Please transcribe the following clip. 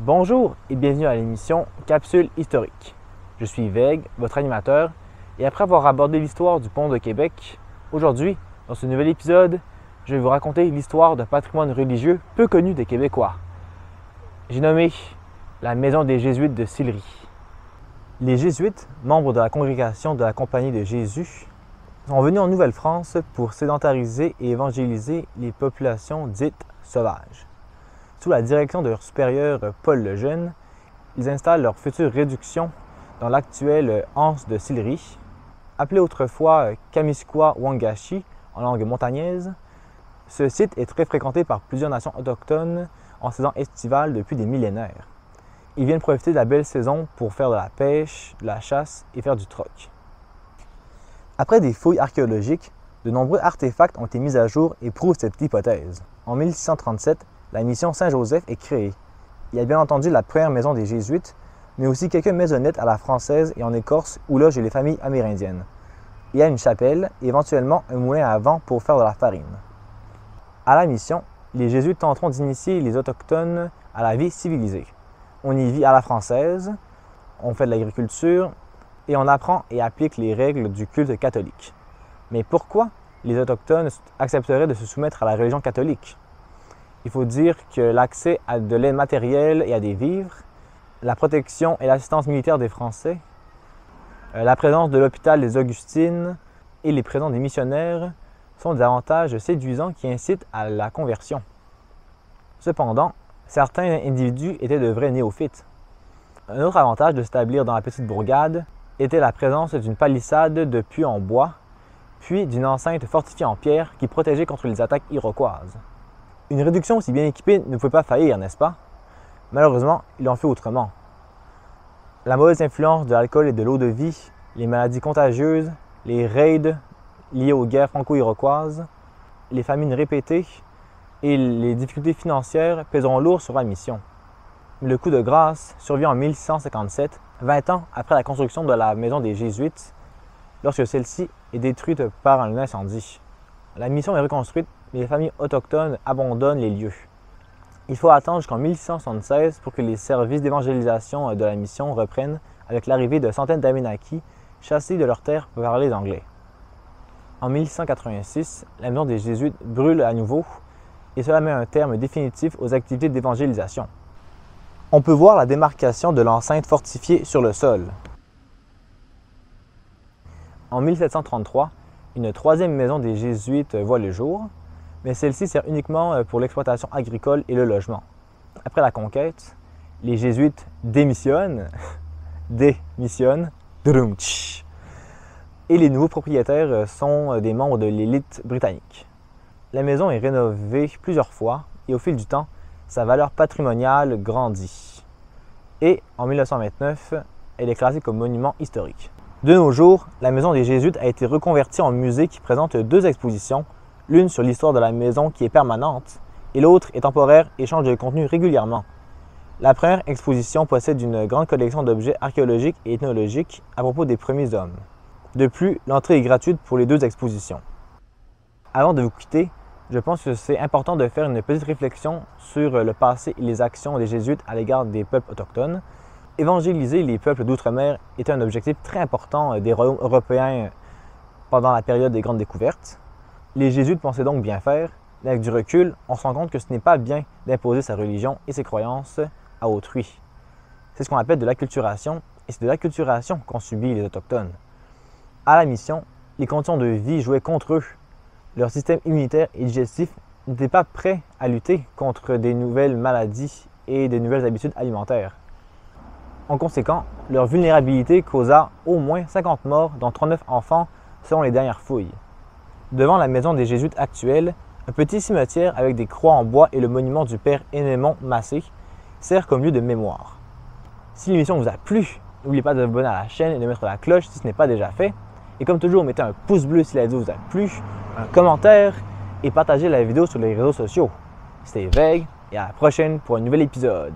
Bonjour et bienvenue à l'émission Capsule historique. Je suis Veg, votre animateur, et après avoir abordé l'histoire du pont de Québec, aujourd'hui, dans ce nouvel épisode, je vais vous raconter l'histoire d'un patrimoine religieux peu connu des Québécois. J'ai nommé la Maison des Jésuites de Sillery. Les Jésuites, membres de la congrégation de la Compagnie de Jésus, sont venus en Nouvelle-France pour sédentariser et évangéliser les populations dites sauvages. Sous la direction de leur supérieur Paul le Jeune, ils installent leur future réduction dans l'actuelle anse de Sillery, appelée autrefois Kaministiquia-Wangachi en langue montagnaise. Ce site est très fréquenté par plusieurs nations autochtones en saison estivale depuis des millénaires. Ils viennent profiter de la belle saison pour faire de la pêche, de la chasse et faire du troc. Après des fouilles archéologiques, de nombreux artefacts ont été mis à jour et prouvent cette hypothèse. En 1637, la mission Saint-Joseph est créée. Il y a bien entendu la première maison des Jésuites, mais aussi quelques maisonnettes à la française et en Écorce où logent les familles amérindiennes. Il y a une chapelle et éventuellement un moulin à vent pour faire de la farine. À la mission, les Jésuites tenteront d'initier les Autochtones à la vie civilisée. On y vit à la française, on fait de l'agriculture et on apprend et applique les règles du culte catholique. Mais pourquoi les Autochtones accepteraient de se soumettre à la religion catholique? Il faut dire que l'accès à de l'aide matérielle et à des vivres, la protection et l'assistance militaire des Français, la présence de l'hôpital des Augustines et les présences des missionnaires sont des avantages séduisants qui incitent à la conversion. Cependant, certains individus étaient de vrais néophytes. Un autre avantage de s'établir dans la petite bourgade était la présence d'une palissade de puits en bois, puis d'une enceinte fortifiée en pierre qui protégeait contre les attaques iroquoises. Une réduction aussi bien équipée ne pouvait pas faillir, n'est-ce pas? Malheureusement, ils l'ont fait autrement. La mauvaise influence de l'alcool et de l'eau-de-vie, les maladies contagieuses, les raids liés aux guerres franco-iroquoises, les famines répétées et les difficultés financières pèseront lourd sur la mission. Le coup de grâce survient en 1657, 20 ans après la construction de la maison des Jésuites, lorsque celle-ci est détruite par un incendie. La mission est reconstruite, mais les familles autochtones abandonnent les lieux. Il faut attendre jusqu'en 1676 pour que les services d'évangélisation de la mission reprennent avec l'arrivée de centaines d'Abenakis chassés de leurs terres par les Anglais. En 1686, la maison des Jésuites brûle à nouveau et cela met un terme définitif aux activités d'évangélisation. On peut voir la démarcation de l'enceinte fortifiée sur le sol. En 1733, une troisième maison des Jésuites voit le jour, mais celle-ci sert uniquement pour l'exploitation agricole et le logement. Après la conquête, les Jésuites démissionnent, et les nouveaux propriétaires sont des membres de l'élite britannique. La maison est rénovée plusieurs fois et au fil du temps, sa valeur patrimoniale grandit. Et en 1929, elle est classée comme monument historique. De nos jours, la maison des Jésuites a été reconvertie en musée qui présente deux expositions, l'une sur l'histoire de la maison qui est permanente et l'autre est temporaire et change de contenu régulièrement. La première exposition possède une grande collection d'objets archéologiques et ethnologiques à propos des premiers hommes. De plus, l'entrée est gratuite pour les deux expositions. Avant de vous quitter, je pense que c'est important de faire une petite réflexion sur le passé et les actions des Jésuites à l'égard des peuples autochtones. Évangéliser les peuples d'outre-mer était un objectif très important des royaumes européens pendant la période des grandes découvertes. Les Jésuites pensaient donc bien faire, mais avec du recul, on se rend compte que ce n'est pas bien d'imposer sa religion et ses croyances à autrui. C'est ce qu'on appelle de l'acculturation, et c'est de l'acculturation qu'ont subi les Autochtones. À la mission, les conditions de vie jouaient contre eux. Leur système immunitaire et digestif n'était pas prêt à lutter contre des nouvelles maladies et des nouvelles habitudes alimentaires. En conséquent, leur vulnérabilité causa au moins 50 morts, dont 39 enfants, selon les dernières fouilles. Devant la maison des Jésuites actuelle, un petit cimetière avec des croix en bois et le monument du père Énémon Massé sert comme lieu de mémoire. Si l'émission vous a plu, n'oubliez pas de vous abonner à la chaîne et de mettre la cloche si ce n'est pas déjà fait. Et comme toujours, mettez un pouce bleu si la vidéo vous a plu, un commentaire et partagez la vidéo sur les réseaux sociaux. C'était Veg et à la prochaine pour un nouvel épisode.